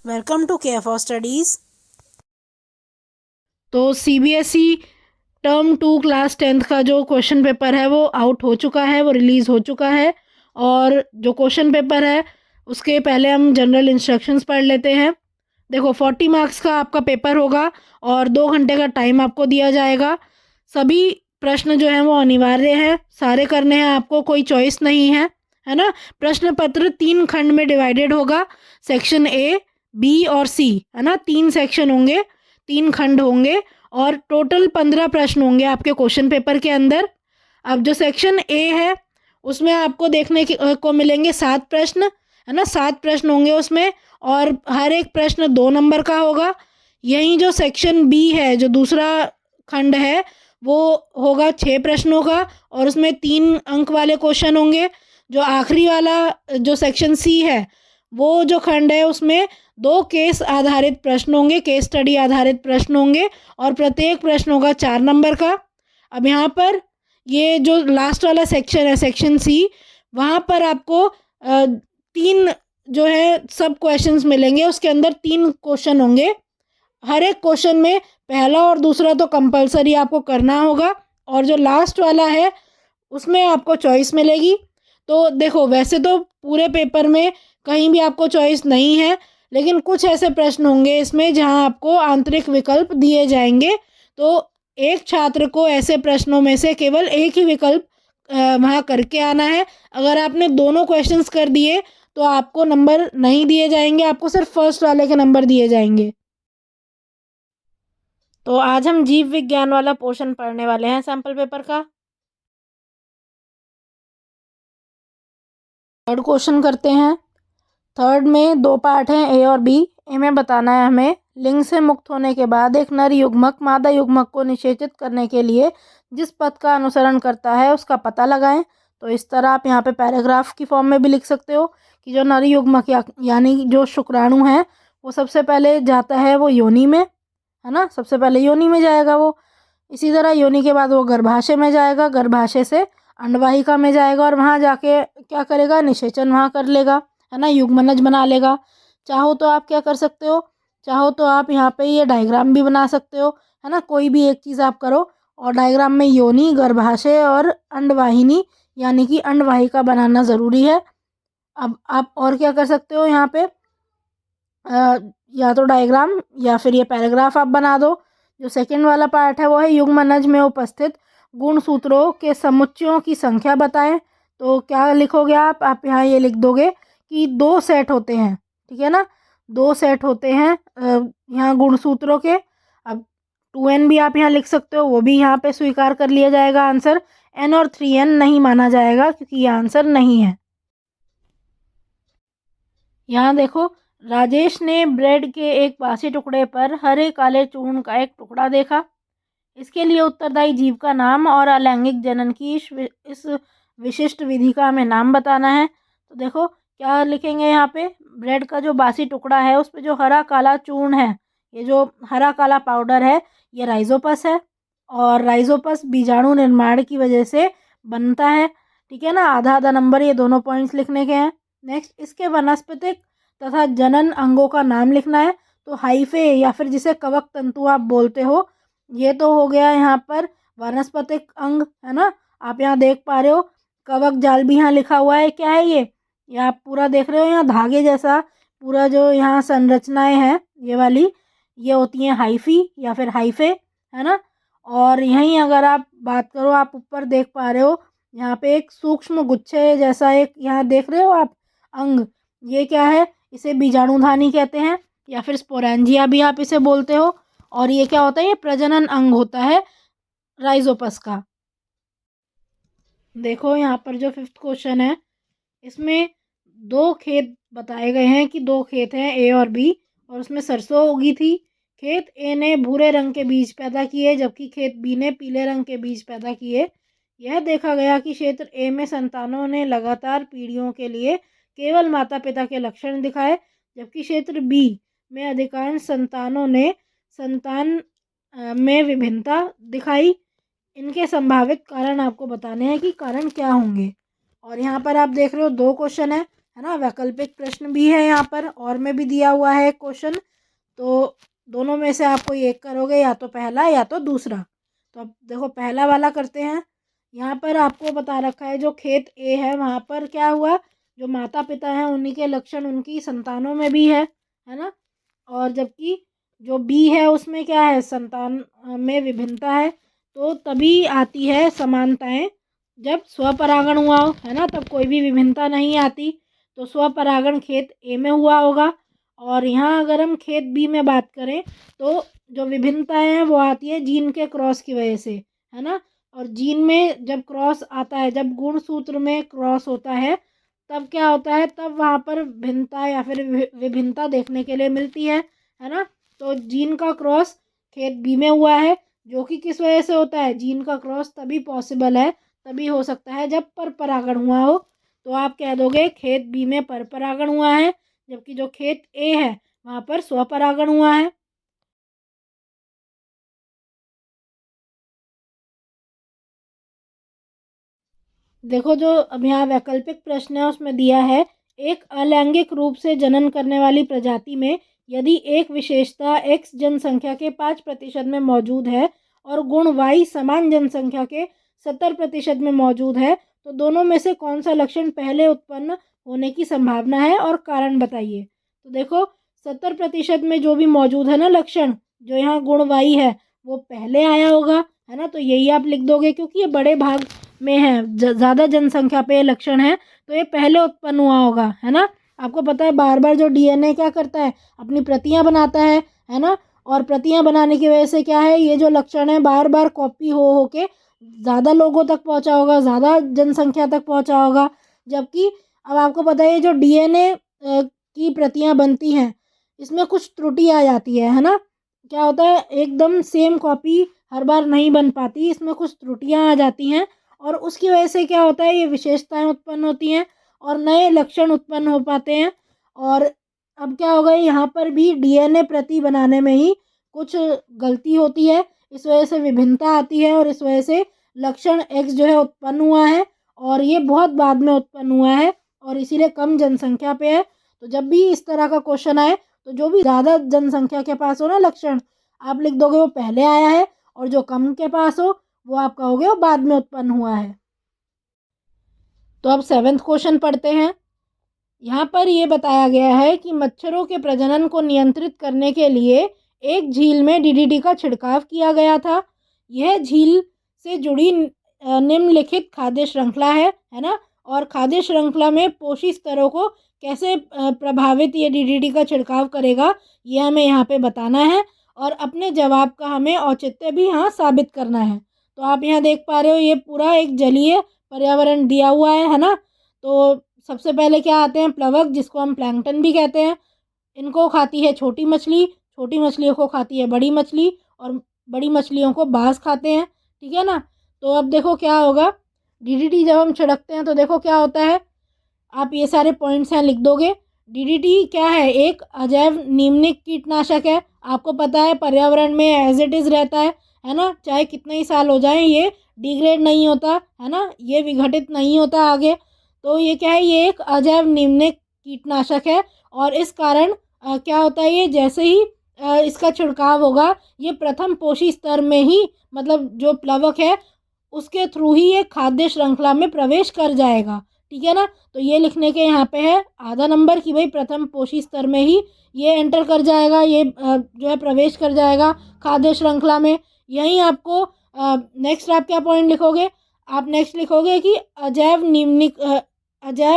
Welcome to Care for Studies. तो CBSE term 2 class 10th का जो क्वेश्चन पेपर है वो आउट हो चुका है, वो रिलीज़ हो चुका है। और जो क्वेश्चन पेपर है उसके पहले हम जनरल इंस्ट्रक्शंस पढ़ लेते हैं। देखो 40 मार्क्स का आपका पेपर होगा और 2 घंटे का टाइम आपको दिया जाएगा। सभी प्रश्न जो हैं वो अनिवार्य हैं, सारे करने हैं आपको, कोई चॉइस नहीं है ना। प्रश्न पत्र 3 खंड में डिवाइडेड होगा, सेक्शन ए, बी और सी, है ना। 3 सेक्शन होंगे, 3 खंड होंगे और टोटल 15 प्रश्न होंगे आपके क्वेश्चन पेपर के अंदर। अब जो सेक्शन ए है उसमें आपको देखने को मिलेंगे 7 प्रश्न, है ना। 7 प्रश्न होंगे उसमें और हर एक प्रश्न 2 नंबर का होगा। यहीं जो सेक्शन बी है, जो दूसरा खंड है, वो होगा 6 प्रश्नों का और उसमें 3 अंक वाले क्वेश्चन होंगे। जो आखिरी वाला जो सेक्शन सी है, वो जो खंड है उसमें 2 केस आधारित प्रश्न होंगे, केस स्टडी आधारित प्रश्न होंगे और प्रत्येक प्रश्न होगा 4 नंबर का। अब यहाँ पर ये जो लास्ट वाला सेक्शन है, सेक्शन सी, वहाँ पर आपको 3 जो है सब क्वेश्चंस मिलेंगे। उसके अंदर 3 क्वेश्चन होंगे। हर एक क्वेश्चन में पहला और दूसरा तो कंपलसरी आपको करना होगा और जो लास्ट वाला है उसमें आपको चॉइस मिलेगी। तो देखो, वैसे तो पूरे पेपर में कहीं भी आपको चॉइस नहीं है, लेकिन कुछ ऐसे प्रश्न होंगे इसमें जहां आपको आंतरिक विकल्प दिए जाएंगे। तो एक छात्र को ऐसे प्रश्नों में से केवल एक ही विकल्प वहाँ करके आना है। अगर आपने दोनों क्वेश्चंस कर दिए तो आपको नंबर नहीं दिए जाएंगे, आपको सिर्फ फर्स्ट वाले के नंबर दिए जाएंगे। तो आज हम जीव विज्ञान वाला पोर्शन पढ़ने वाले हैं सैम्पल पेपर का। थर्ड क्वेश्चन करते हैं। थर्ड में 2 पार्ट हैं, ए और बी। ए में बताना है हमें, लिंग से मुक्त होने के बाद एक नर युग्मक मादा युग्मक को निषेचित करने के लिए जिस पथ का अनुसरण करता है उसका पता लगाएं। तो इस तरह आप यहाँ पे पैराग्राफ की फॉर्म में भी लिख सकते हो कि जो नर युग्मक यानी जो शुक्राणु है वो सबसे पहले जाता है वो योनि में, है ना। सबसे पहले योनि में जाएगा वो। इसी तरह योनि के बाद वो गर्भाशय में जाएगा, गर्भाशय से अंडवाहिका में जाएगा और वहाँ जाके क्या करेगा, निषेचन वहाँ कर लेगा, है ना, युग्मनज बना लेगा। चाहो तो आप क्या कर सकते हो, चाहो तो आप यहाँ पे ये डायग्राम भी बना सकते हो, है ना। कोई भी एक चीज़ आप करो और डायग्राम में योनि, गर्भाशय और अंडवाहिनी यानी कि अंडवाहिका बनाना ज़रूरी है। अब आप और क्या कर सकते हो यहाँ पे, या तो डायग्राम या फिर ये पैराग्राफ आप बना दो। जो सेकंड वाला पार्ट है वो है युग्मनज में उपस्थित गुण सूत्रों के समुच्चयों की संख्या बताएं। तो क्या लिखोगे आप यहाँ ये लिख दोगे कि 2 सेट होते हैं, ठीक है ना। 2 सेट होते हैं यहाँ गुण सूत्रों के। अब 2n भी आप यहाँ लिख सकते हो, वो भी यहाँ पे स्वीकार कर लिया जाएगा आंसर। n और 3n नहीं माना जाएगा क्योंकि ये आंसर नहीं है। यहाँ देखो, राजेश ने ब्रेड के एक बासी टुकड़े पर हरे काले चूर्ण का एक टुकड़ा देखा। इसके लिए उत्तरदायी जीव का नाम और अलैंगिक जनन की इस विशिष्ट विधि का हमें नाम बताना है। तो देखो क्या लिखेंगे यहाँ पे, ब्रेड का जो बासी टुकड़ा है उस पे जो हरा काला चूर्ण है, ये जो हरा काला पाउडर है, ये राइजोपस है और राइजोपस बीजाणु निर्माण की वजह से बनता है, ठीक है ना। आधा आधा नंबर ये दोनों पॉइंट्स लिखने के हैं। नेक्स्ट, इसके वनस्पतिक तथा जनन अंगों का नाम लिखना है। तो हाइफे या फिर जिसे कवक तंतु आप बोलते हो, ये तो हो गया यहाँ पर वनस्पतिक अंग, है ना। आप यहाँ देख पा रहे हो कवक जाल भी यहाँ लिखा हुआ है। क्या है ये आप पूरा देख रहे हो, यहाँ धागे जैसा पूरा जो यहाँ संरचनाएं हैं ये वाली, ये होती हैं हाइफी या फिर हाइफे, है ना। और यहीं अगर आप बात करो, आप ऊपर देख पा रहे हो यहाँ पे एक सूक्ष्म गुच्छे जैसा एक यहाँ देख रहे हो आप अंग, ये क्या है, इसे बीजाणुधानी कहते हैं या फिर स्पोरेंजिया भी आप इसे बोलते हो। और ये क्या होता है, ये प्रजनन अंग होता है राइजोपस का। देखो यहाँ पर जो फिफ्थ क्वेश्चन है, इसमें 2 खेत बताए गए हैं कि 2 खेत हैं ए और बी और उसमें सरसों उगी थी। खेत ए ने भूरे रंग के बीज पैदा किए जबकि खेत बी ने पीले रंग के बीज पैदा किए। यह देखा गया कि क्षेत्र ए में संतानों ने लगातार पीढ़ियों के लिए केवल माता पिता के लक्षण दिखाए, जबकि क्षेत्र बी में अधिकांश संतानों ने संतान में विभिन्नता दिखाई। इनके संभावित कारण आपको बताने हैं कि कारण क्या होंगे। और यहाँ पर आप देख रहे हो 2 क्वेश्चन है, है ना। वैकल्पिक प्रश्न भी है यहाँ पर और में भी दिया हुआ है क्वेश्चन, तो दोनों में से आप कोई एक करोगे, या तो पहला या तो दूसरा। तो अब देखो पहला वाला करते हैं। यहाँ पर आपको बता रखा है जो खेत ए है वहाँ पर क्या हुआ, जो माता पिता हैं उन्हीं के लक्षण उनकी संतानों में भी है ना। और जबकि जो बी है उसमें क्या है, संतान में विभिन्नता है। तो तभी आती है समानताएं जब स्वपरागण हुआ हो, है ना, तब कोई भी विभिन्नता नहीं आती। तो स्वपरागण खेत ए में हुआ होगा। और यहाँ अगर हम खेत बी में बात करें तो जो विभिन्नताएं हैं वो आती है जीन के क्रॉस की वजह से, है ना। और जीन में जब क्रॉस आता है, जब गुणसूत्र में क्रॉस होता है, तब क्या होता है, तब वहाँ पर भिन्नता या फिर विभिन्नता देखने के लिए मिलती है ना। तो जीन का क्रॉस खेत बी में हुआ है, जो कि किस वजह से होता है, जीन का क्रॉस तभी पॉसिबल है, तभी हो सकता है जब पर परागण हुआ हो। तो आप कह दोगे खेत बी में पर परागण हुआ है, जबकि जो खेत ए है वहाँ पर स्वपरागण हुआ है। देखो जो अब यहाँ वैकल्पिक प्रश्न है उसमें दिया है, एक अलैंगिक रूप से जनन करने वाली प्रजाति में यदि एक विशेषता एक्स जनसंख्या के 5% में मौजूद है और गुण वाई समान जनसंख्या के 70% में मौजूद है, तो दोनों में से कौन सा लक्षण पहले उत्पन्न होने की संभावना है और कारण बताइए। तो देखो 70% में जो भी मौजूद है ना लक्षण, जो यहाँ गुण वाई है वो पहले आया होगा, है ना। तो यही आप लिख दोगे क्योंकि ये बड़े भाग में है, ज़्यादा जनसंख्या पे लक्षण है, तो ये पहले उत्पन्न हुआ होगा, है ना। आपको पता है बार बार जो डीएनए क्या करता है, अपनी प्रतियां बनाता है ना। और प्रतियां बनाने की वजह से क्या है, ये जो लक्षण है बार बार कॉपी हो के ज़्यादा लोगों तक पहुंचा होगा, ज़्यादा जनसंख्या तक पहुंचा होगा। जबकि अब आपको पता है ये जो डीएनए की प्रतियां बनती हैं इसमें कुछ त्रुटि आ जाती है ना। क्या होता है, एकदम सेम कॉपी हर बार नहीं बन पाती, इसमें कुछ त्रुटियां आ जाती हैं, और उसकी वजह से क्या होता है, ये विशेषताएं उत्पन्न होती हैं और नए लक्षण उत्पन्न हो पाते हैं। और अब क्या होगा, यहाँ पर भी डीएनए प्रति बनाने में ही कुछ गलती होती है, इस वजह से विभिन्नता आती है और इस वजह से लक्षण एक्स जो है उत्पन्न हुआ है, और ये बहुत बाद में उत्पन्न हुआ है और इसीलिए कम जनसंख्या पे है। तो जब भी इस तरह का क्वेश्चन आए तो जो भी ज़्यादा जनसंख्या के पास हो ना लक्षण, आप लिख दोगे वो पहले आया है, और जो कम के पास हो वो आप कहोगे वो बाद में उत्पन्न हुआ है। तो अब 7वां क्वेश्चन पढ़ते हैं। यहाँ पर ये बताया गया है कि मच्छरों के प्रजनन को नियंत्रित करने के लिए एक झील में डीडीटी का छिड़काव किया गया था। यह झील से जुड़ी निम्नलिखित खाद्य श्रृंखला है ना। और खाद्य श्रृंखला में पोषी स्तरों को कैसे प्रभावित ये डीडीटी का छिड़काव करेगा, ये हमें यहाँ पे बताना है, और अपने जवाब का हमें औचित्य भी यहाँ साबित करना है। तो आप यहाँ देख पा रहे हो ये पूरा एक जलीय पर्यावरण दिया हुआ है ना। तो सबसे पहले क्या आते हैं, प्लवक, जिसको हम प्लैंकटन भी कहते हैं। इनको खाती है छोटी मछली, छोटी मछलियों को खाती है बड़ी मछली, और बड़ी मछलियों को बाज खाते हैं, ठीक है ना। तो अब देखो क्या होगा, डीडीटी जब हम छिड़कते हैं तो देखो क्या होता है, आप ये सारे पॉइंट्स हैं लिख दोगे। डीडीटी क्या है, एक अजैव नीमनिक कीटनाशक है। आपको पता है पर्यावरण में एज इट इज़ रहता है ना, चाहे कितने ही साल हो जाएं ये डिग्रेड नहीं होता, है ना, ये विघटित नहीं होता आगे। तो ये क्या है, ये एक अजैव नीमनिक कीटनाशक है, और इस कारण क्या होता है, ये जैसे ही इसका छिड़काव होगा ये प्रथम पोषी स्तर में ही, मतलब जो प्लवक है उसके थ्रू ही ये खाद्य श्रृंखला में प्रवेश कर जाएगा, ठीक है ना। तो ये लिखने के यहाँ पे है आधा नंबर कि भाई प्रथम पोषी स्तर में ही ये एंटर कर जाएगा, ये जो है प्रवेश कर जाएगा खाद्य श्रृंखला में। यहीं आपको नेक्स्ट आप क्या पॉइंट लिखोगे, आप नेक्स्ट लिखोगे कि अजैव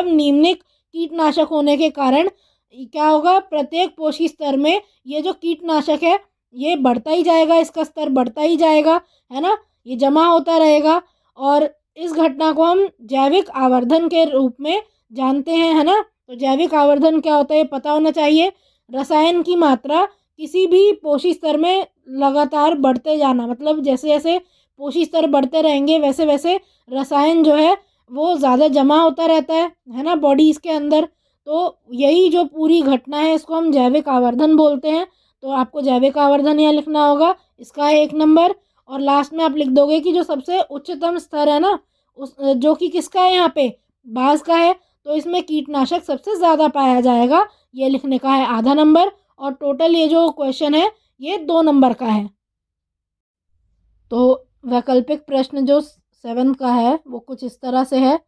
नीमनिक कीटनाशक होने के कारण क्या होगा, प्रत्येक पोषी स्तर में ये जो कीटनाशक है ये बढ़ता ही जाएगा, इसका स्तर बढ़ता ही जाएगा, है ना, ये जमा होता रहेगा। और इस घटना को हम जैविक आवर्धन के रूप में जानते हैं, है ना। तो जैविक आवर्धन क्या होता है ये पता होना चाहिए। रसायन की मात्रा किसी भी पोषी स्तर में लगातार बढ़ते जाना, मतलब जैसे जैसे पोषी स्तर बढ़ते रहेंगे वैसे वैसे रसायन जो है वो ज़्यादा जमा होता रहता है ना, बॉडीज़ के अंदर। तो यही जो पूरी घटना है इसको हम जैविक आवर्धन बोलते हैं। तो आपको जैविक आवर्धन यहाँ लिखना होगा, इसका 1 नंबर। और लास्ट में आप लिख दोगे कि जो सबसे उच्चतम स्तर है ना, उस जो कि किसका है यहाँ पे, बाज का है, तो इसमें कीटनाशक सबसे ज़्यादा पाया जाएगा, ये लिखने का है आधा नंबर। और टोटल ये जो क्वेश्चन है ये 2 नंबर का है। तो वैकल्पिक प्रश्न जो 7 का है वो कुछ इस तरह से है।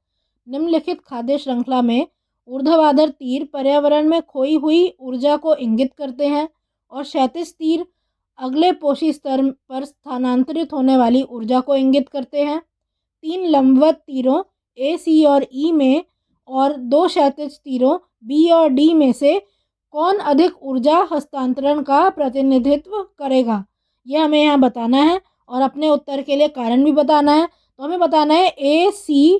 निम्नलिखित खाद्य श्रृंखला में ऊर्ध्वाधर तीर पर्यावरण में खोई हुई ऊर्जा को इंगित करते हैं और क्षैतिज तीर अगले पोषी स्तर पर स्थानांतरित होने वाली ऊर्जा को इंगित करते हैं। 3 लंबवत तीरों ए, सी और ई में और 2 क्षैतिज तीरों बी और डी में से कौन अधिक ऊर्जा हस्तांतरण का प्रतिनिधित्व करेगा, ये हमें यहाँ बताना है और अपने उत्तर के लिए कारण भी बताना है। तो हमें बताना है ए, सी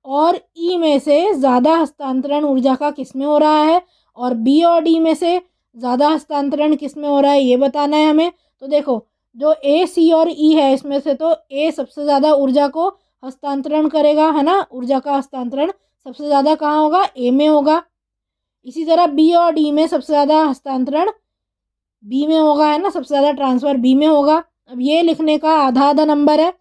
और ई में से ज़्यादा हस्तांतरण ऊर्जा का किस में हो रहा है और बी और डी में से ज़्यादा हस्तांतरण किस में हो रहा है, ये बताना है हमें। तो देखो जो ए, सी और ई है इसमें से तो ए सबसे ज़्यादा ऊर्जा को हस्तांतरण करेगा, है ना। ऊर्जा का हस्तांतरण सबसे ज़्यादा कहाँ होगा, ए में होगा। इसी तरह बी और डी में सबसे ज़्यादा हस्तांतरण बी में होगा, है ना, सबसे ज़्यादा ट्रांसफ़र बी में होगा। अब ये लिखने का आधा आधा नंबर है।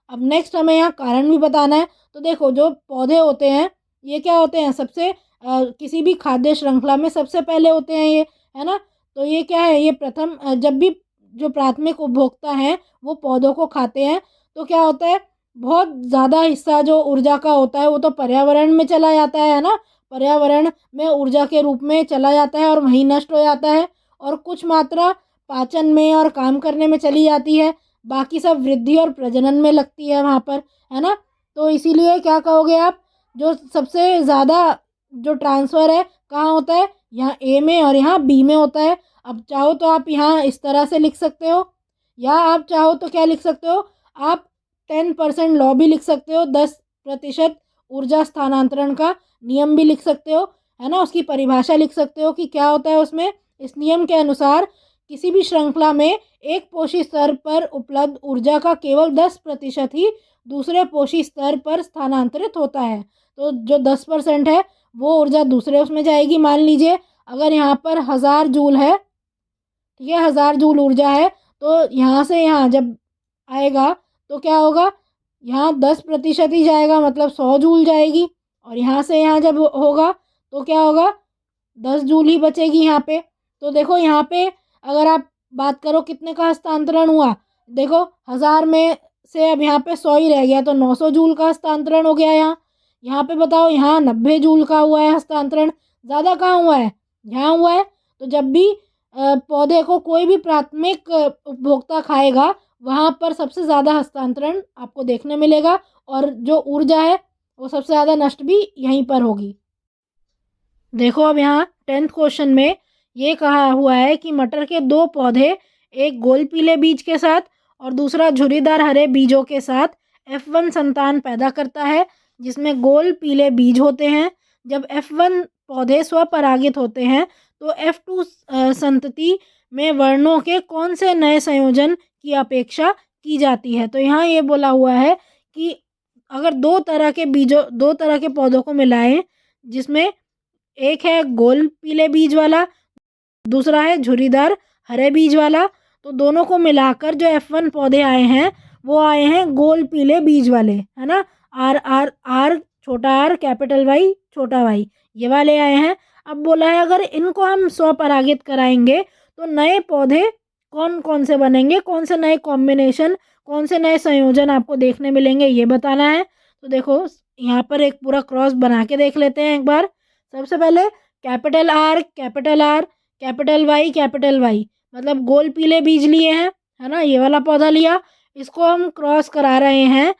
अब नेक्स्ट हमें यहाँ कारण भी बताना है। तो देखो जो पौधे होते हैं ये क्या होते हैं, सबसे किसी भी खाद्य श्रृंखला में सबसे पहले होते हैं ये, है ना। तो ये क्या है, ये प्रथम जब भी जो प्राथमिक उपभोक्ता हैं वो पौधों को खाते हैं तो क्या होता है, बहुत ज़्यादा हिस्सा जो ऊर्जा का होता है वो तो पर्यावरण में चला जाता है ना। पर्यावरण में ऊर्जा के रूप में चला जाता है और वहीं नष्ट हो जाता है और कुछ मात्रा पाचन में और काम करने में चली जाती है, बाकी सब वृद्धि और प्रजनन में लगती है वहाँ पर, है ना। तो इसीलिए क्या कहोगे आप, जो सबसे ज़्यादा जो ट्रांसफ़र है कहाँ होता है, यहाँ ए में और यहाँ बी में होता है। अब चाहो तो आप यहाँ इस तरह से लिख सकते हो या आप चाहो तो क्या लिख सकते हो, आप 10% लॉ भी लिख सकते हो, 10% ऊर्जा स्थानांतरण का नियम भी लिख सकते हो, है ना। उसकी परिभाषा लिख सकते हो कि क्या होता है उसमें। इस नियम के अनुसार किसी भी श्रृंखला में एक पोषी स्तर पर उपलब्ध ऊर्जा का केवल 10% ही दूसरे पोषी स्तर पर स्थानांतरित होता है। तो जो 10% है वो ऊर्जा दूसरे उसमें जाएगी। मान लीजिए अगर यहाँ पर 1000 जूल है, ठीक है, 1000 जूल ऊर्जा है, तो यहाँ से यहाँ जब आएगा तो क्या होगा, यहाँ 10% ही जाएगा, मतलब 100 जूल जाएगी। और यहाँ से यहाँ जब होगा तो क्या होगा, 10 जूल ही बचेगी यहाँ पे। तो देखो यहाँ पे अगर आप बात करो कितने का हस्तांतरण हुआ, देखो 1000 में से अब यहाँ पे 100 ही रह गया तो 900 जूल का हस्तांतरण हो गया। यहाँ पे बताओ, यहाँ 90 जूल का हुआ है हस्तांतरण, ज़्यादा कहाँ हुआ है, यहाँ हुआ है। तो जब भी पौधे को कोई भी प्राथमिक उपभोक्ता खाएगा वहाँ पर सबसे ज़्यादा हस्तांतरण आपको देखने मिलेगा और जो ऊर्जा है वो सबसे ज़्यादा नष्ट भी यहीं पर होगी। देखो अब यहाँ 10th क्वेश्चन में ये कहा हुआ है कि मटर के 2 पौधे एक गोल पीले बीज के साथ और दूसरा झुर्रीदार हरे बीजों के साथ F1 संतान पैदा करता है जिसमें गोल पीले बीज होते हैं। जब F1 पौधे स्वपरागित होते हैं तो F2 संतति में वर्णों के कौन से नए संयोजन की अपेक्षा की जाती है। तो यहाँ ये बोला हुआ है कि अगर 2 तरह के पौधों को मिलाएं जिसमें एक है गोल पीले बीज वाला, दूसरा है झुर्रीदार हरे बीज वाला, तो दोनों को मिलाकर जो F1 पौधे आए हैं वो आए हैं गोल पीले बीज वाले, है ना। आर आर आर छोटा आर कैपिटल वाई छोटा वाई ये वाले आए हैं। अब बोला है अगर इनको हम स्वपरागित कराएंगे तो नए पौधे कौन कौन से बनेंगे, कौन से नए कॉम्बिनेशन, कौन से नए संयोजन आपको देखने मिलेंगे, ये बताना है। तो देखो यहाँ पर एक पूरा क्रॉस बना के देख लेते हैं एक बार। सबसे पहले कैपिटल आर कैपिटल वाई मतलब गोल पीले बीज लिए हैं, है ना, ये वाला पौधा लिया, इसको हम क्रॉस करा रहे हैं,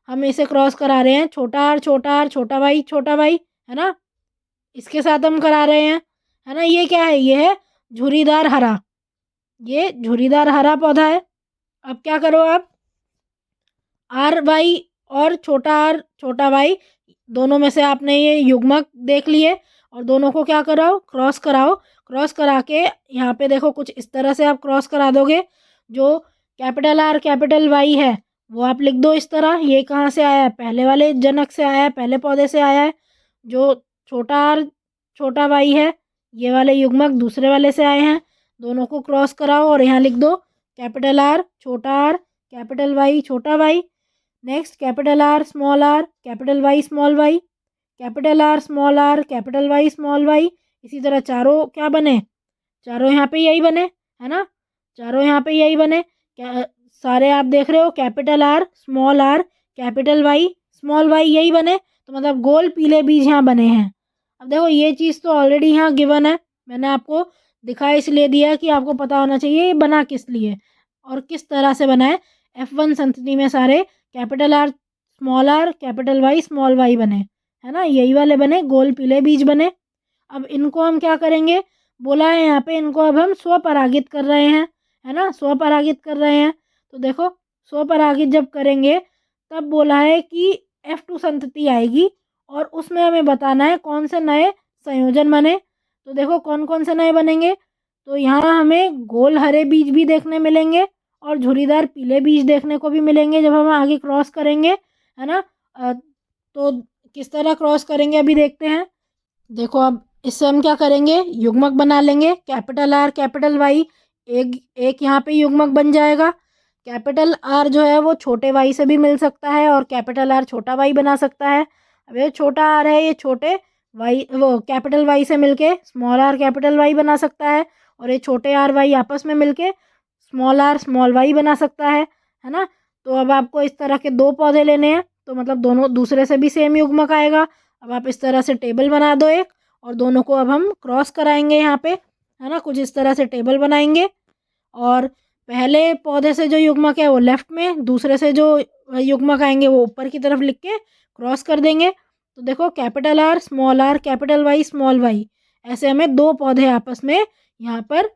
हम इसे क्रॉस करा रहे हैं छोटा आर छोटा वाई, है ना, इसके साथ हम करा रहे हैं, है ना। ये क्या है, ये है झुर्रीदार हरा, ये झुर्रीदार हरा पौधा है। अब क्या करो आप, आर वाई और छोटा आर छोटा वाई दोनों में से आपने ये युग्मक देख लिए और दोनों को क्या कराओ, क्रॉस कराओ। क्रॉस करा के यहाँ पे देखो कुछ इस तरह से आप क्रॉस करा दोगे। जो कैपिटल आर कैपिटल वाई है वो आप लिख दो इस तरह। ये कहाँ से आया है, पहले वाले जनक से आया है, पहले पौधे से आया है। जो छोटा आर छोटा वाई है ये वाले युग्मक दूसरे वाले से आए हैं। दोनों को क्रॉस कराओ और यहाँ लिख दो कैपिटल आर कैपिटल वाई छोटा Y. Next capital R capital Y small Y. Capital R small R capital Y small Y. इसी तरह चारों क्या बने, चारों यहाँ पे यही बने, है ना, चारों यहाँ पे यही बने। क्या सारे आप देख रहे हो, capital R small R capital Y small Y यही बने। तो मतलब गोल पीले बीज यहाँ बने हैं। अब देखो ये चीज़ तो ऑलरेडी यहाँ गिवन है, मैंने आपको दिखाया इसलिए दिया कि आपको पता होना चाहिए ये बना किस लिए और किस तरह से बना है। F1 संतति में सारे capital R small R capital Y small Y बने, है ना, यही वाले बने, गोल पीले बीज बने। अब इनको हम क्या करेंगे, बोला है यहाँ पे इनको अब हम स्वपरागित कर रहे हैं, है ना, स्वपरागित कर रहे हैं। तो देखो स्वपरागित जब करेंगे तब बोला है कि F2 संतति आएगी और उसमें हमें बताना है कौन से नए संयोजन बने। तो देखो कौन कौन से नए बनेंगे, तो यहाँ हमें गोल हरे बीज भी देखने मिलेंगे और झुर्रीदार पीले बीज देखने को भी मिलेंगे जब हम आगे क्रॉस करेंगे, है ना। तो किस तरह क्रॉस करेंगे अभी देखते हैं। देखो अब इससे हम क्या करेंगे, युग्मक बना लेंगे, कैपिटल आर कैपिटल वाई, एक यहाँ पे युग्मक बन जाएगा। कैपिटल आर जो है वो छोटे वाई से भी मिल सकता है और कैपिटल आर छोटा वाई बना सकता है। अब ये छोटा आर है, ये छोटे वाई वो कैपिटल वाई से मिलके स्मॉल आर कैपिटल वाई बना सकता है और ये छोटे आर वाई आपस में मिलके स्मॉल आर स्मॉल वाई बना सकता है ना। तो अब आपको इस तरह के दो पौधे लेने हैं, तो मतलब दोनों दूसरे से भी सेम युग्मक आएगा। अब आप इस तरह से टेबल बना दो एक, और दोनों को अब हम क्रॉस कराएंगे यहाँ पे, है ना, कुछ इस तरह से टेबल बनाएंगे। और पहले पौधे से जो युग्मक है वो लेफ्ट में, दूसरे से जो युग्मक आएंगे वो ऊपर की तरफ लिख के क्रॉस कर देंगे। तो देखो capital R capital Y small Y, ऐसे हमें दो पौधे आपस में यहाँ पर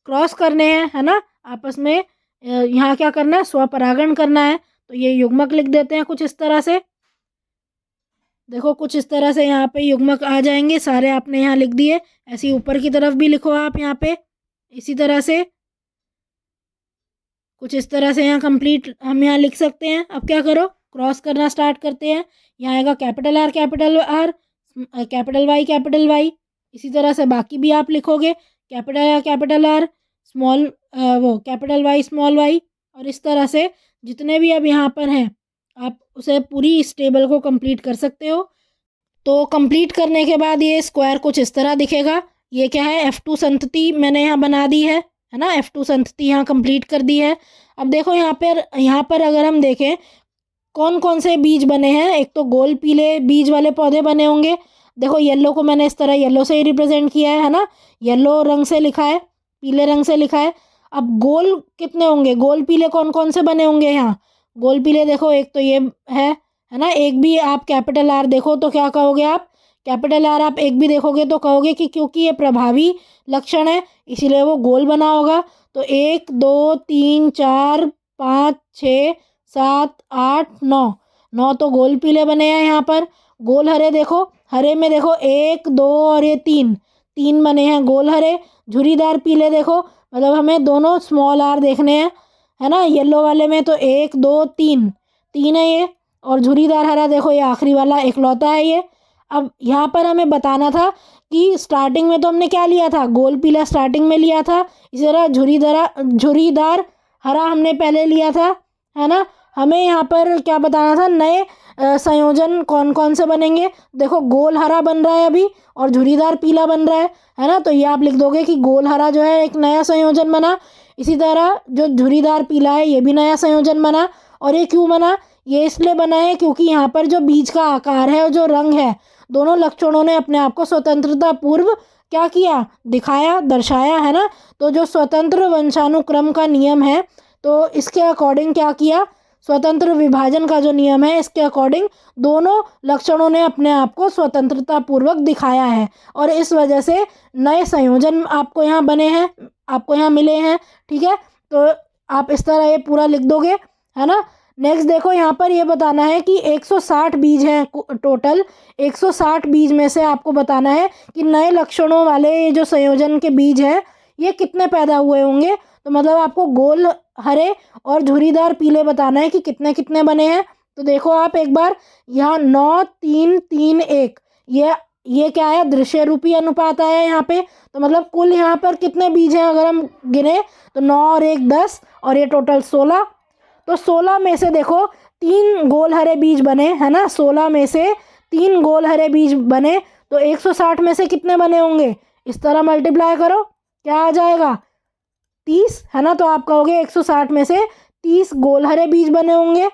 क्रॉस करने हैं, है ना, आपस में यहाँ क्या करना है, स्वपरागण करना है। तो ये युग्मक लिख देते हैं कुछ इस तरह से। देखो कुछ इस तरह से यहाँ पे युग्मक आ जाएंगे, सारे आपने यहाँ लिख दिए। ऐसे ऊपर की तरफ भी लिखो आप यहाँ पे इसी तरह से, कुछ इस तरह से यहाँ कंप्लीट हम यहाँ लिख सकते हैं। अब क्या करो, क्रॉस करना स्टार्ट करते हैं। यहाँ आएगा कैपिटल आर कैपिटल वाई, इसी तरह से बाकी भी आप लिखोगे, कैपिटल आर स्मॉल वो कैपिटल वाई स्मॉल वाई, और इस तरह से जितने भी अब यहाँ पर हैं आप उसे पूरी इस टेबल को कंप्लीट कर सकते हो। तो कंप्लीट करने के बाद ये स्क्वायर कुछ इस तरह दिखेगा। ये क्या है, F2 संतति मैंने यहाँ बना दी है ना, F2 संतति यहाँ कंप्लीट कर दी है। अब देखो यहाँ पर अगर हम देखें कौन कौन से बीज बने हैं, एक तो गोल पीले बीज वाले पौधे बने होंगे। देखो येलो को मैंने इस तरह येलो से ही रिप्रेजेंट किया है ना, येलो रंग से लिखा है, पीले रंग से लिखा है। अब गोल कितने होंगे, गोल पीले कौन कौन से बने होंगे यहाँ, गोल पीले देखो एक तो ये है ना, एक भी आप कैपिटल आर देखो तो क्या कहोगे आप, कैपिटल आर आप एक भी देखोगे तो कहोगे कि क्योंकि ये प्रभावी लक्षण है इसीलिए वो गोल बना होगा। तो 1 2 3 4 5 6 7 8 9, 9 तो गोल पीले बने हैं यहाँ पर। गोल हरे देखो, हरे में देखो 1 2 और ये 3 बने हैं गोल हरे। झुरीदार पीले देखो, मतलब हमें दोनों स्मॉल आर देखने हैं, है ना, येलो वाले में तो 1 2 3 है ये, और झुरीदार हरा देखो ये आखिरी वाला इकलौता है ये। अब यहाँ पर हमें बताना था कि स्टार्टिंग में तो हमने क्या लिया था, गोल पीला स्टार्टिंग में लिया था, इसी तरह झुरीदार हरा हमने पहले लिया था, है ना। हमें यहाँ पर क्या बताना था, नए संयोजन कौन कौन से बनेंगे। देखो गोल हरा बन रहा है अभी और झुरीदार पीला बन रहा है ना, तो ये आप लिख दोगे कि गोल हरा जो है एक नया संयोजन बना। इसी तरह जो झुरीदार पीला है ये भी नया संयोजन बना। और ये क्यों बना, ये इसलिए बना है क्योंकि यहाँ पर जो बीज का आकार है और जो रंग है, दोनों लक्षणों ने अपने आप को स्वतंत्रता पूर्व क्या किया, दिखाया, दर्शाया, है ना। तो जो स्वतंत्र वंशानुक्रम का नियम है तो इसके अकॉर्डिंग क्या किया, स्वतंत्र विभाजन का जो नियम है इसके अकॉर्डिंग दोनों लक्षणों ने अपने आप को स्वतंत्रता पूर्वक दिखाया है और इस वजह से नए संयोजन आपको यहाँ बने हैं, आपको यहाँ मिले हैं। ठीक है, तो आप इस तरह ये पूरा लिख दोगे, है ना। नेक्स्ट देखो यहाँ पर ये बताना है कि 160 बीज हैं टोटल, 160 बीज में से आपको बताना है कि नए लक्षणों वाले ये जो संयोजन के बीज हैं ये कितने पैदा हुए होंगे। तो मतलब आपको गोल हरे और झुरीदार पीले बताना है कि कितने कितने बने हैं। तो देखो आप एक बार यहाँ 9 3 3 1, ये क्या है, दृश्य रूपी अनुपात आया यहाँ पे। तो मतलब कुल यहाँ पर कितने बीज हैं अगर हम गिने तो 9 और 1 10 और ये टोटल 16। तो 16 में से देखो 3 गोल हरे बीज बने, है ना, 16 में से 3 गोल हरे बीज बने तो 160 में से कितने बने होंगे? इस तरह मल्टीप्लाई करो, क्या आ जाएगा? 30, है ना। तो आप कहोगे 160 में से 30 गोल हरे बीज बने होंगे।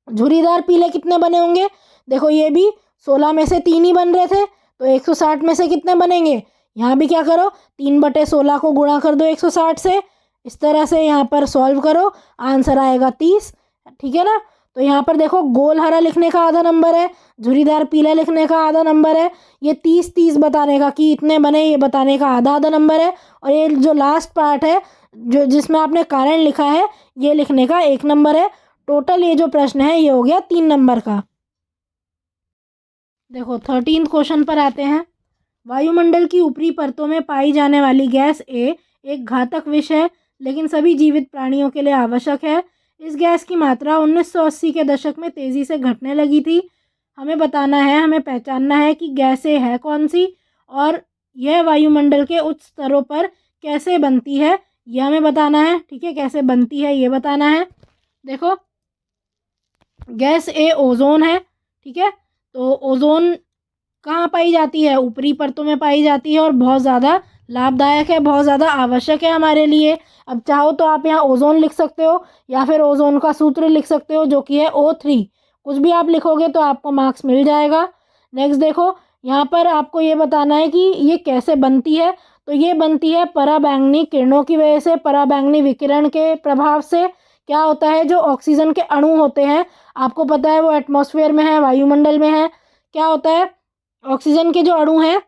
झुर्रीदार पीले कितने बने होंगे? देखो ये भी 16 में से 3 ही बन रहे थे, तो 160 में से कितने बनेंगे? यहाँ भी क्या करो, 3/16 को गुणा कर दो 160 से। इस तरह से यहाँ पर सॉल्व करो, आंसर आएगा 30, ठीक है ना। तो यहाँ पर देखो गोल हरा लिखने का आधा नंबर है, झुर्रीदार पीला लिखने का आधा नंबर है, ये 30 बताने का कि इतने बने ये बताने का आधा आधा नंबर है, और ये जो लास्ट पार्ट है जो जिसमें आपने कारण लिखा है ये लिखने का 1 नंबर है। टोटल ये जो प्रश्न है ये हो गया 3 नंबर का। देखो 13 क्वेश्चन पर आते हैं। वायुमंडल की ऊपरी परतों में पाई जाने वाली गैस ए एक घातक विष है, लेकिन सभी जीवित प्राणियों के लिए आवश्यक है। इस गैस की मात्रा 1980 के दशक में तेज़ी से घटने लगी थी। हमें बताना है, हमें पहचानना है कि गैस ए है कौन सी, और यह वायुमंडल के उच्च स्तरों पर कैसे बनती है यह हमें बताना है, ठीक है। कैसे बनती है ये बताना है। देखो गैस ए ओजोन है, ठीक है। तो ओजोन कहाँ पाई जाती है? ऊपरी परतों में पाई जाती है, और बहुत ज़्यादा लाभदायक है, बहुत ज़्यादा आवश्यक है हमारे लिए। अब चाहो तो आप यहाँ ओजोन लिख सकते हो, या फिर ओजोन का सूत्र लिख सकते हो जो कि है O3। कुछ भी आप लिखोगे तो आपको मार्क्स मिल जाएगा। नेक्स्ट देखो, यहाँ पर आपको ये बताना है कि ये कैसे बनती है। तो ये बनती है पराबैंगनी किरणों की वजह से, पराबैंगनी विकिरण के प्रभाव से। क्या होता है, जो ऑक्सीजन के अणु होते हैं, आपको पता है वो एटमॉस्फेयर में है, वायुमंडल में है। क्या होता है, ऑक्सीजन के जो अणु हैं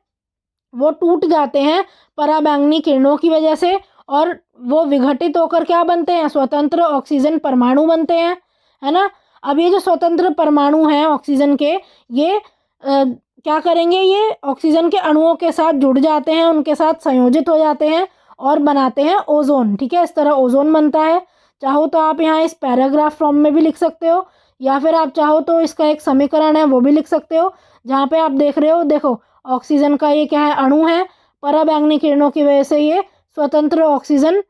वो टूट जाते हैं पराबैंगनी किरणों की वजह से, और वो विघटित होकर क्या बनते हैं? स्वतंत्र ऑक्सीजन परमाणु बनते हैं, है ना। अब ये जो स्वतंत्र परमाणु हैं ऑक्सीजन के, ये क्या करेंगे, ये ऑक्सीजन के अणुओं के साथ जुड़ जाते हैं, उनके साथ संयोजित हो जाते हैं और बनाते हैं ओजोन, ठीक है। इस तरह ओजोन बनता है। चाहो तो आप यहाँ इस पैराग्राफ फॉर्म में भी लिख सकते हो, या फिर आप चाहो तो इसका एक समीकरण है वो भी लिख सकते हो, जहाँ पे आप देख रहे हो। देखो ऑक्सीजन का ये क्या है, अणु है, पराबैंगनी किरणों की वजह से ये स्वतंत्र ऑक्सीजन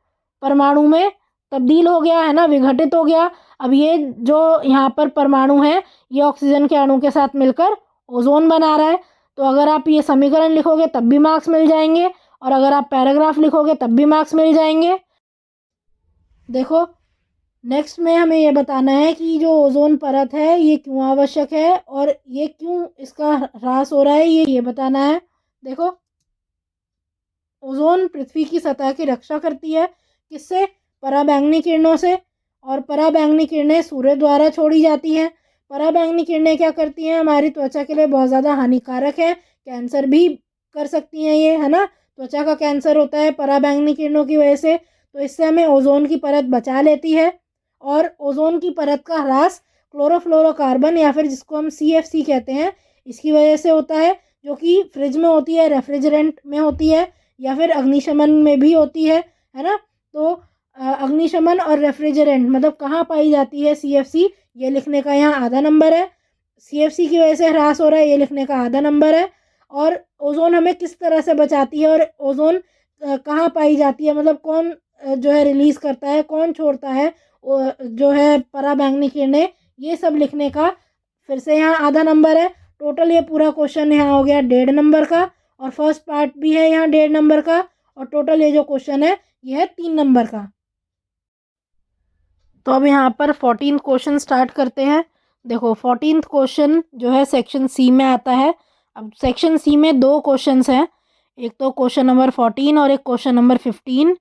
परमाणु में तब्दील हो गया, है ना, विघटित हो गया। अब ये जो यहाँ पर परमाणु है ये ऑक्सीजन के अणु के साथ मिलकर ओजोन बना रहा है। तो अगर आप ये समीकरण लिखोगे तब भी मार्क्स मिल जाएंगे, और अगर आप पैराग्राफ लिखोगे तब भी मार्क्स मिल जाएंगे। देखो नेक्स्ट में हमें ये बताना है कि जो ओजोन परत है ये क्यों आवश्यक है, और ये क्यों इसका ह्रास हो रहा है, ये बताना है। देखो ओजोन पृथ्वी की सतह की रक्षा करती है, किससे? पराबैंगनी किरणों से, और पराबैंगनी किरणें सूर्य द्वारा छोड़ी जाती हैं। पराबैंगनी किरणें क्या करती हैं, हमारी त्वचा के लिए बहुत ज़्यादा हानिकारक है, कैंसर भी कर सकती हैं ये, है ना। त्वचा का कैंसर होता है पराबैंगनी किरणों की वजह से। तो इससे हमें ओजोन की परत बचा लेती है, और ओजोन की परत का ह्रास क्लोरोफ्लोरोकार्बन या फिर जिसको हम CFC कहते हैं इसकी वजह से होता है, जो कि फ्रिज में होती है, रेफ्रिजरेंट में होती है, या फिर अग्निशमन में भी होती है ना। तो अग्निशमन और रेफ्रिजरेंट मतलब कहाँ पाई जाती है CFC, ये लिखने का यहाँ आधा नंबर है। CFC की वजह से ह्रास हो रहा है, ये लिखने का आधा नंबर है। और ओजोन हमें किस तरह से बचाती है, और ओजोन कहाँ पाई जाती है, मतलब कौन जो है रिलीज़ करता है, कौन छोड़ता है जो है पराबैंगनी किरणें, ये सब लिखने का फिर से यहाँ आधा नंबर है। टोटल ये पूरा क्वेश्चन यहाँ हो गया 1.5 नंबर का, और फर्स्ट पार्ट भी है यहाँ 1.5 नंबर का, और टोटल ये जो क्वेश्चन है ये है 3 नंबर का। तो अब यहाँ पर 14 क्वेश्चन स्टार्ट करते हैं। देखो 14th क्वेश्चन जो है सेक्शन सी में आता है। अब सेक्शन सी में 2 क्वेश्चंस हैं, एक तो क्वेश्चन नंबर 14 और एक क्वेश्चन नंबर 15,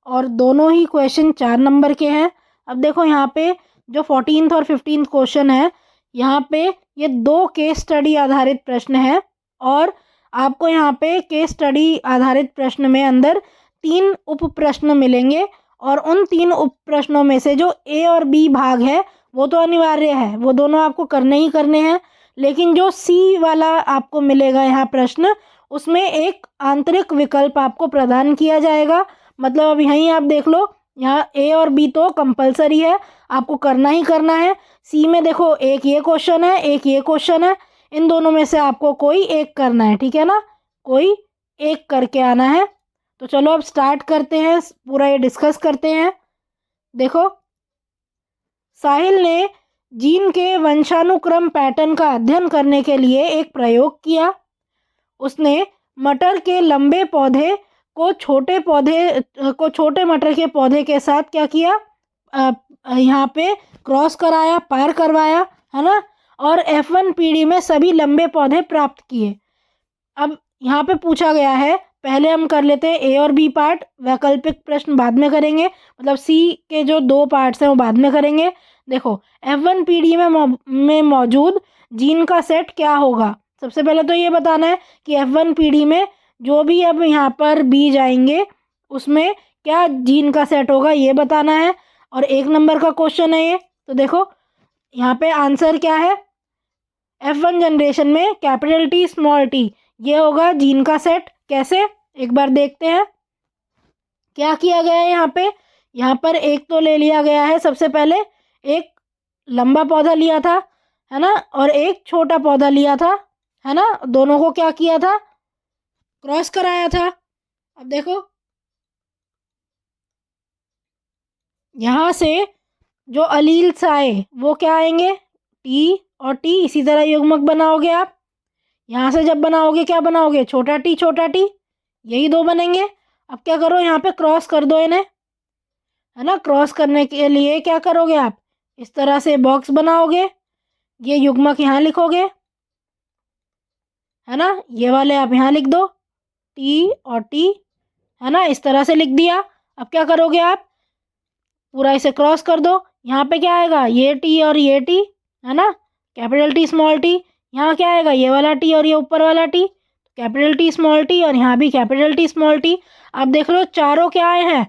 और दोनों ही क्वेश्चन 4 नंबर के हैं। अब देखो यहाँ पे जो 14th और 15th क्वेश्चन है, यहाँ पे ये 2 केस स्टडी आधारित प्रश्न है, और आपको यहाँ पे केस स्टडी आधारित प्रश्न में अंदर 3 उप प्रश्न मिलेंगे, और उन 3 उप प्रश्नों में से जो ए और बी भाग है वो तो अनिवार्य है, वो दोनों आपको करने ही करने हैं। लेकिन जो सी वाला आपको मिलेगा यहाँ प्रश्न, उसमें एक आंतरिक विकल्प आपको प्रदान किया जाएगा। मतलब अब यहीं आप देख लो, यहाँ ए और बी तो कंपलसरी है, आपको करना ही करना है। सी में देखो एक ये क्वेश्चन है, एक ये क्वेश्चन है, इन दोनों में से आपको कोई एक करना है, ठीक है ना, कोई एक करके आना है। तो चलो अब स्टार्ट करते हैं, पूरा ये डिस्कस करते हैं। देखो साहिल ने जीन के वंशानुक्रम पैटर्न का अध्ययन करने के लिए एक प्रयोग किया। उसने मटर के लंबे पौधे को छोटे मटर के पौधे के साथ क्या किया, यहाँ पे क्रॉस कराया, पार करवाया, है ना, और F1 पीढ़ी में सभी लंबे पौधे प्राप्त किए। अब यहाँ पे पूछा गया है, पहले हम कर लेते हैं ए और बी पार्ट, वैकल्पिक प्रश्न बाद में करेंगे, मतलब सी के जो 2 पार्ट्स हैं वो बाद में करेंगे। देखो F1 पीढ़ी में मौजूद जीन का सेट क्या होगा। सबसे पहले तो ये बताना है कि F1 पीढ़ी में जो भी अब यहाँ पर बीज आएंगे उसमें क्या जीन का सेट होगा, ये बताना है। और 1 नंबर का क्वेश्चन है ये। तो देखो यहाँ पे आंसर क्या है, F1 जनरेशन में कैपिटल टी स्मॉल टी, ये होगा जीन का सेट। कैसे, एक बार देखते हैं क्या किया गया है। यहाँ पर एक तो ले लिया गया है, सबसे पहले एक लंबा पौधा लिया था, है ना, और एक छोटा पौधा लिया था, है ना, दोनों को क्या किया था, क्रॉस कराया था। अब देखो यहाँ से जो अलील्स आए वो क्या आएंगे, टी और टी, इसी तरह युग्मक बनाओगे आप। यहाँ से जब बनाओगे क्या बनाओगे, छोटा टी, यही 2 बनेंगे। अब क्या करो, यहाँ पे क्रॉस कर दो इन्हें, है ना। क्रॉस करने के लिए क्या करोगे आप, इस तरह से बॉक्स बनाओगे, ये युग्मक यहाँ लिखोगे, है ना, ये वाले आप यहाँ लिख दो, टी और टी, है ना, इस तरह से लिख दिया। अब क्या करोगे आप, पूरा इसे क्रॉस कर दो, यहाँ पे क्या आएगा, ये टी और ये टी, है ना, कैपिटल टी स्मॉल टी। यहाँ क्या आएगा, ये वाला टी और ये ऊपर वाला T, capital T small T, और यहाँ भी कैपिटल टी स्मॉल टी। अब देख लो चारों क्या आए हैं,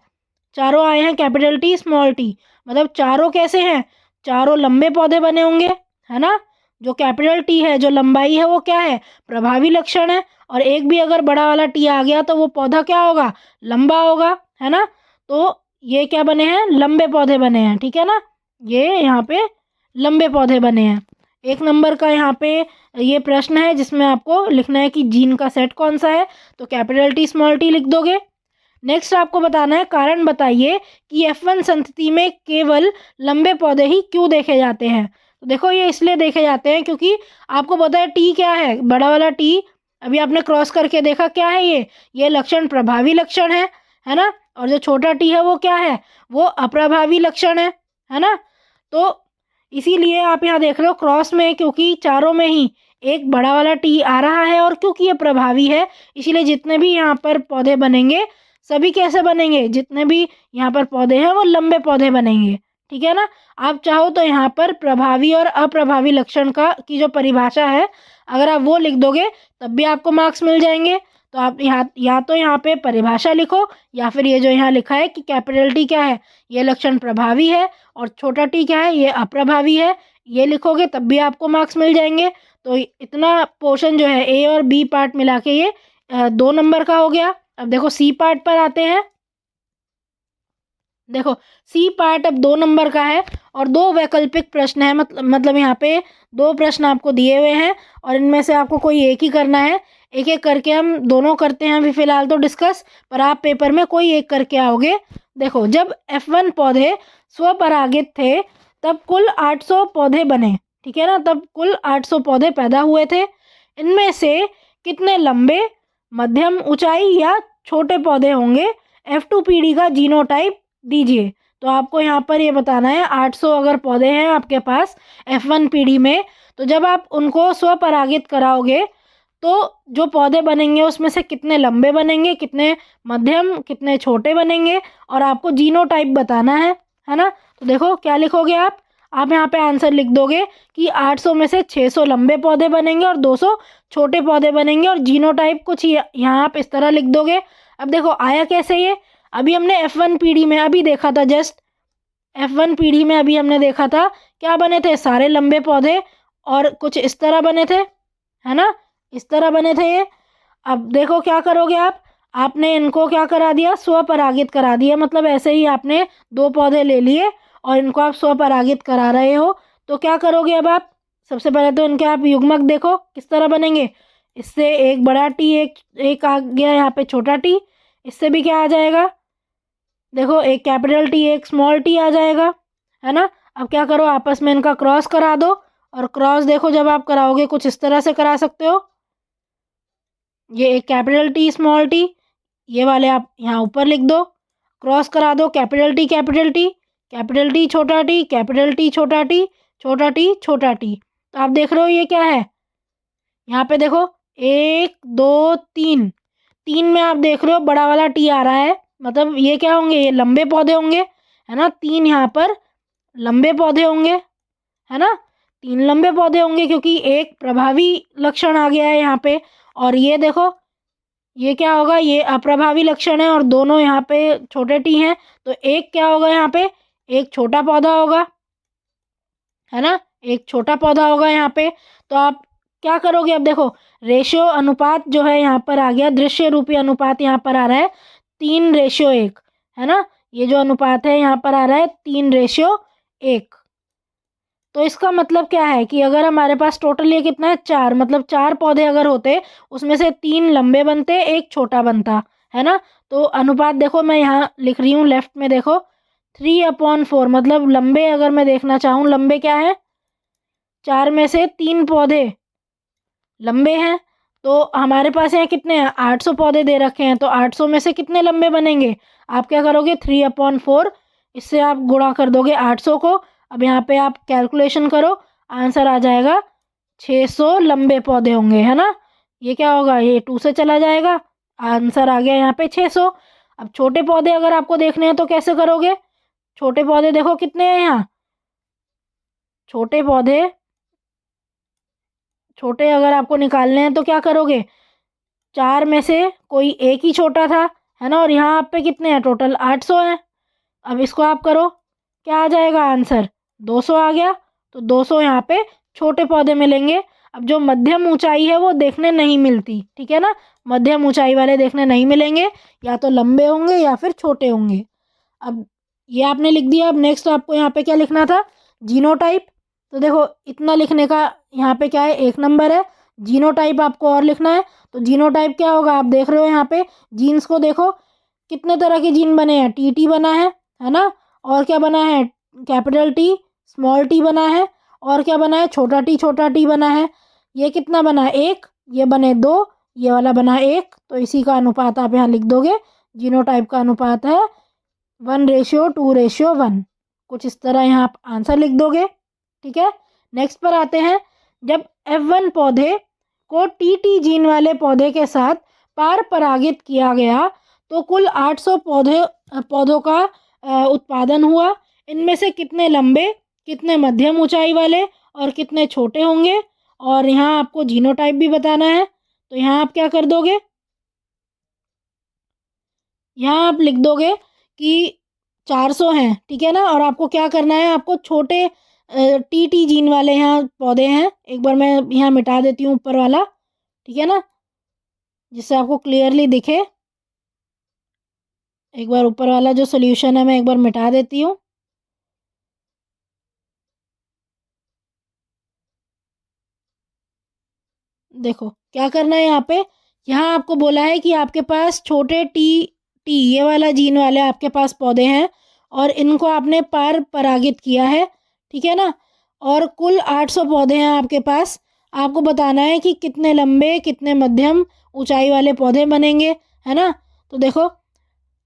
चारों आए हैं कैपिटल टी स्मॉल टी, मतलब चारों कैसे हैं, चारों लंबे पौधे बने होंगे, है ना। जो कैपिटल टी है, जो लंबाई है, वो क्या है, प्रभावी लक्षण है। और एक भी अगर बड़ा वाला टी आ गया तो वो पौधा क्या होगा, लंबा होगा, है ना। तो ये क्या बने हैं, लंबे पौधे बने हैं, ठीक है ना, ये यहाँ पे लंबे पौधे बने हैं। 1 नंबर का यहाँ पे ये प्रश्न है जिसमें आपको लिखना है कि जीन का सेट कौन सा है, तो कैपिटल टी स्मॉल टी लिख दोगे। नेक्स्ट आपको बताना है, कारण बताइए कि F1 संतति में केवल लंबे पौधे ही क्यों देखे जाते हैं। तो देखो ये इसलिए देखे जाते हैं क्योंकि आपको पता है टी क्या है, बड़ा वाला टी अभी आपने क्रॉस करके देखा क्या है, ये लक्षण प्रभावी लक्षण है ना। और जो छोटा टी है वो क्या है, वो अप्रभावी लक्षण है ना। तो इसीलिए आप यहाँ देख रहे हो क्रॉस में, क्योंकि चारों में ही एक बड़ा वाला टी आ रहा है और क्योंकि ये प्रभावी है, इसीलिए जितने भी यहाँ पर पौधे बनेंगे सभी कैसे बनेंगे, जितने भी यहाँ पर पौधे हैं वो लंबे पौधे बनेंगे, ठीक है ना। आप चाहो तो यहाँ पर प्रभावी और अप्रभावी लक्षण की जो परिभाषा है अगर आप वो लिख दोगे तब भी आपको मार्क्स मिल जाएंगे। तो आप या तो यहाँ पे परिभाषा लिखो, या फिर ये जो यहाँ लिखा है कि कैपिटल टी क्या है, ये लक्षण प्रभावी है, और छोटा टी क्या है, ये अप्रभावी है, ये लिखोगे तब भी आपको मार्क्स मिल जाएंगे। तो इतना पोर्शन जो है ए और बी पार्ट मिला के ये 2 नंबर का हो गया। अब देखो सी पार्ट पर आते हैं। देखो सी पार्ट अब 2 नंबर का है और 2 वैकल्पिक प्रश्न है, मतलब यहाँ पे 2 प्रश्न आपको दिए हुए हैं और इनमें से आपको कोई एक ही करना है। एक एक करके हम दोनों करते हैं अभी फ़िलहाल तो डिस्कस, पर आप पेपर में कोई एक करके आओगे। देखो जब F1 पौधे स्वपरागित थे तब कुल 800 पौधे बने, ठीक है ना, तब कुल 800 पौधे पैदा हुए थे। इनमें से कितने लंबे, मध्यम ऊंचाई या छोटे पौधे होंगे, F2 पीढ़ी का जीनोटाइप दीजिए। तो आपको यहाँ पर ये बताना है 800 अगर पौधे हैं आपके पास F1 पीढ़ी में, तो जब आप उनको स्वपरागित कराओगे तो जो पौधे बनेंगे उसमें से कितने लंबे बनेंगे, कितने मध्यम, कितने छोटे बनेंगे, और आपको जीनोटाइप बताना है ना। तो देखो क्या लिखोगे आप यहाँ पे आंसर लिख दोगे कि 800 में से 600 लंबे पौधे बनेंगे और 200 छोटे पौधे बनेंगे, और जीनोटाइप कुछ यहाँ आप इस तरह लिख दोगे। अब देखो आया कैसे ये, अभी हमने F1 पीढ़ी में अभी देखा था, जस्ट F1 पीढ़ी में अभी हमने देखा था क्या बने थे, सारे लंबे पौधे और कुछ इस तरह बने थे, है ना, इस तरह बने थे ये। अब देखो क्या करोगे आपने इनको क्या करा दिया, स्वपरागित करा दिया, मतलब ऐसे ही आपने 2 पौधे ले लिए और इनको आप स्वपरागित करा रहे हो। तो क्या करोगे अब आप, सबसे पहले तो इनके आप युग्मक देखो किस तरह बनेंगे। इससे एक बड़ा टी एक आ गया, यहाँ पे छोटा टी, इससे भी क्या आ जाएगा, देखो एक कैपिटल टी एक स्मॉल टी आ जाएगा, है ना। अब क्या करो, आपस में इनका क्रॉस करा दो, और क्रॉस देखो जब आप कराओगे कुछ इस तरह से करा सकते हो। ये एक कैपिटल टी स्मॉल टी, ये वाले आप यहाँ ऊपर लिख दो, क्रॉस करा दो, capital T capital T, capital T छोटा टी, कैपिटल टी छोटा टी, छोटा टी छोटा टी। तो आप देख रहे हो ये क्या है, यहाँ पे देखो 1 2 3, 3 में आप देख रहे हो बड़ा वाला टी आ रहा है, मतलब ये क्या होंगे, ये लंबे पौधे होंगे, है ना। 3 यहाँ पर लंबे पौधे होंगे, है ना, 3 लंबे पौधे होंगे, क्योंकि एक प्रभावी लक्षण आ गया है यहाँ पे। और ये देखो ये क्या होगा, ये अप्रभावी लक्षण है, और दोनों यहाँ पे छोटे टी हैं, तो एक क्या होगा यहाँ पे, एक छोटा पौधा होगा, है ना, एक छोटा पौधा होगा यहाँ पे। तो आप क्या करोगे, अब देखो रेशियो अनुपात जो है यहाँ पर आ गया, दृश्य रूपी अनुपात यहाँ पर आ रहा है 3:1, है ना। ये जो अनुपात है यहाँ पर आ रहा है 3:1। तो इसका मतलब क्या है कि अगर हमारे पास टोटल ये कितना है, 4, मतलब 4 पौधे अगर होते, उसमें से 3 लंबे बनते, एक छोटा बनता, है ना। तो अनुपात देखो मैं यहाँ लिख रही हूँ लेफ्ट में, देखो 3/4, मतलब लंबे अगर मैं देखना चाहूँ, लंबे क्या है, 4 में से 3 पौधे लंबे हैं, तो हमारे पास यहाँ कितने हैं, 800 पौधे दे रखे हैं, तो 800 में से कितने लंबे बनेंगे। आप क्या करोगे, 3/4, इससे आप गुणा कर दोगे 800 को। अब यहाँ पे आप कैलकुलेशन करो, आंसर आ जाएगा 600 लंबे पौधे होंगे, है ना। ये क्या होगा, ये 2 से चला जाएगा, आंसर आ गया यहाँ पे 600। अब छोटे पौधे अगर आपको देखने हैं तो कैसे करोगे, छोटे पौधे देखो कितने हैं यहाँ, छोटे पौधे, छोटे अगर आपको निकालने हैं तो क्या करोगे, 4 में से कोई एक ही छोटा था, है ना, और यहाँ आप पे कितने हैं, टोटल 800 हैं। अब इसको आप करो, क्या आ जाएगा आंसर, 200 आ गया। तो 200 यहाँ पे छोटे पौधे मिलेंगे। अब जो मध्यम ऊंचाई है वो देखने नहीं मिलती, ठीक है ना, मध्यम ऊंचाई वाले देखने नहीं मिलेंगे, या तो लंबे होंगे या फिर छोटे होंगे। अब ये आपने लिख दिया। अब नेक्स्ट आपको यहाँ पे क्या लिखना था, जीनोटाइप। तो देखो इतना लिखने का यहाँ पे क्या है, 1 नंबर है। जीनोटाइप आपको और लिखना है, तो जीनोटाइप क्या होगा, आप देख रहे हो यहाँ पे जीन्स को देखो, कितने तरह के जीन बने हैं, टी बना है ना, और क्या बना है, कैपिटल टी स्मॉल टी बना है, और क्या बना है, छोटा टी बना है। ये कितना बना है, 1, ये बने 2, ये वाला बना 1, तो इसी का अनुपात आप यहाँ लिख दोगे। जीनोटाइप का अनुपात है 1:2:1, कुछ इस तरह यहाँ आप आंसर लिख दोगे, ठीक है। नेक्स्ट पर आते हैं, जब F1 पौधे को टी जीन वाले पौधे के साथ पार परागित किया गया तो कुल 800 पौधों का उत्पादन हुआ। इनमें से कितने लंबे, कितने मध्यम ऊंचाई वाले और कितने छोटे होंगे, और यहाँ आपको जीनोटाइप भी बताना है। तो यहाँ आप क्या कर दोगे, यहाँ आप लिख दोगे कि 400 हैं, ठीक है ना, और आपको क्या करना है, आपको छोटे टी जीन वाले यहाँ पौधे हैं, एक बार मैं यहाँ मिटा देती हूँ ऊपर वाला, ठीक है ना, जिससे आपको क्लियरली दिखे। एक बार ऊपर वाला जो सोल्यूशन है मैं एक बार मिटा देती हूँ। देखो क्या करना है यहाँ पे, यहाँ आपको बोला है कि आपके पास छोटे टी ये वाला जीन वाले आपके पास पौधे हैं, और इनको आपने पार परागित किया है, ठीक है ना, और कुल 800 पौधे हैं आपके पास। आपको बताना है कि कितने लंबे कितने मध्यम ऊंचाई वाले पौधे बनेंगे, है ना। तो देखो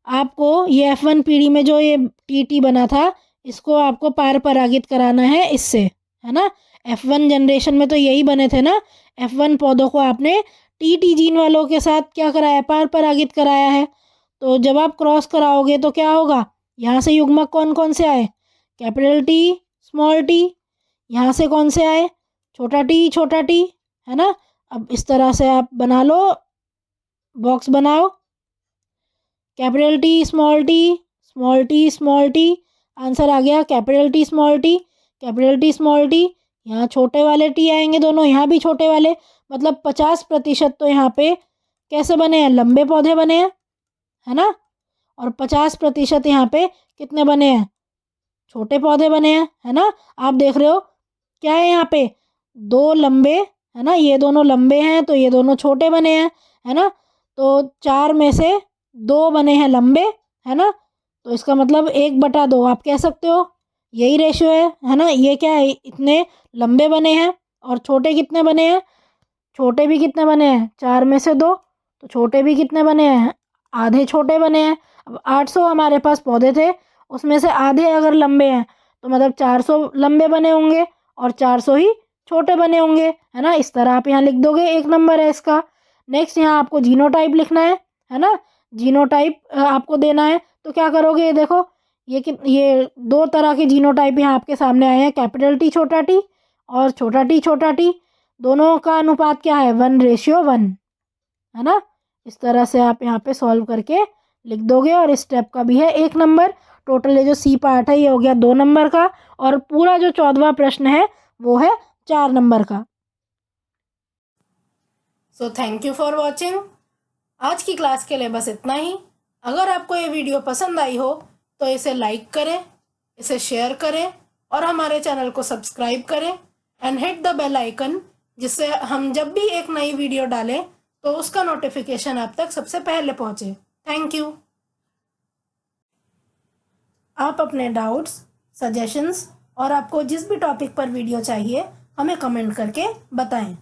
आपको ये F1 पीढ़ी में जो ये टी बना था, इसको आपको पार परागित कराना है इससे, है ना। F1 जनरेशन में तो यही बने थे ना, F1 पौधों को आपने टी जीन वालों के साथ क्या कराया, पार परागित कराया है। तो जब आप क्रॉस कराओगे तो क्या होगा, यहाँ से युग्मक कौन कौन से आए, कैपिटल टी स्मॉल टी, यहाँ से कौन से आए, छोटा टी, है ना। अब इस तरह से आप बना लो, बॉक्स बनाओ, capital T small T, small T small T, answer आ गया capital T small T, capital T small T. यहाँ छोटे वाले टी आएंगे दोनों, यहाँ भी छोटे वाले, मतलब 50% तो यहाँ पे कैसे बने हैं, लंबे पौधे बने हैं, है ना, और 50% यहाँ पे कितने बने हैं, छोटे पौधे बने हैं, है ना। आप देख रहे हो क्या है यहाँ पे, 2 लंबे, है ना, ये दोनों लंबे हैं तो ये दोनों छोटे बने हैं, है ना। तो 4 में से 2 बने हैं लंबे, है ना, तो इसका मतलब 1/2 आप कह सकते हो। यही रेशियो है ना। ये क्या है, इतने लंबे बने हैं और छोटे कितने बने हैं, छोटे भी कितने बने हैं, 4 में से 2, तो छोटे भी कितने बने हैं, आधे छोटे बने हैं। अब 800 हमारे पास पौधे थे, उसमें से आधे अगर लंबे हैं तो मतलब 400 लंबे बने होंगे और 400 ही छोटे बने होंगे, है ना। इस तरह आप यहाँ लिख दोगे, 1 नंबर है इसका। नेक्स्ट यहाँ आपको जीनोटाइप लिखना है ना। जीनोटाइप आपको देना है, तो क्या करोगे, ये देखो, ये 2 तरह के जीनोटाइप यहाँ आपके सामने आए हैं, कैपिटल टी छोटा टी और छोटा टी। दोनों का अनुपात क्या है, 1:1, है ना। इस तरह से आप यहाँ पे सॉल्व करके लिख दोगे और इस स्टेप का भी है 1 नंबर। टोटल ये जो सी पार्ट है ये हो गया 2 नंबर का, और पूरा जो 14वां प्रश्न है वो है 4 नंबर का। So thank you for watching. आज की क्लास के लिए बस इतना ही। अगर आपको ये वीडियो पसंद आई हो तो इसे लाइक करें, इसे शेयर करें और हमारे चैनल को सब्सक्राइब करें and hit the bell icon, जिससे हम जब भी एक नई वीडियो डालें तो उसका नोटिफिकेशन आप तक सबसे पहले पहुंचे। Thank you. आप अपने डाउट्स, सजेशंस और आपको जिस भी टॉपिक पर वीडियो चाहिए हमें कमेंट करके बताएं।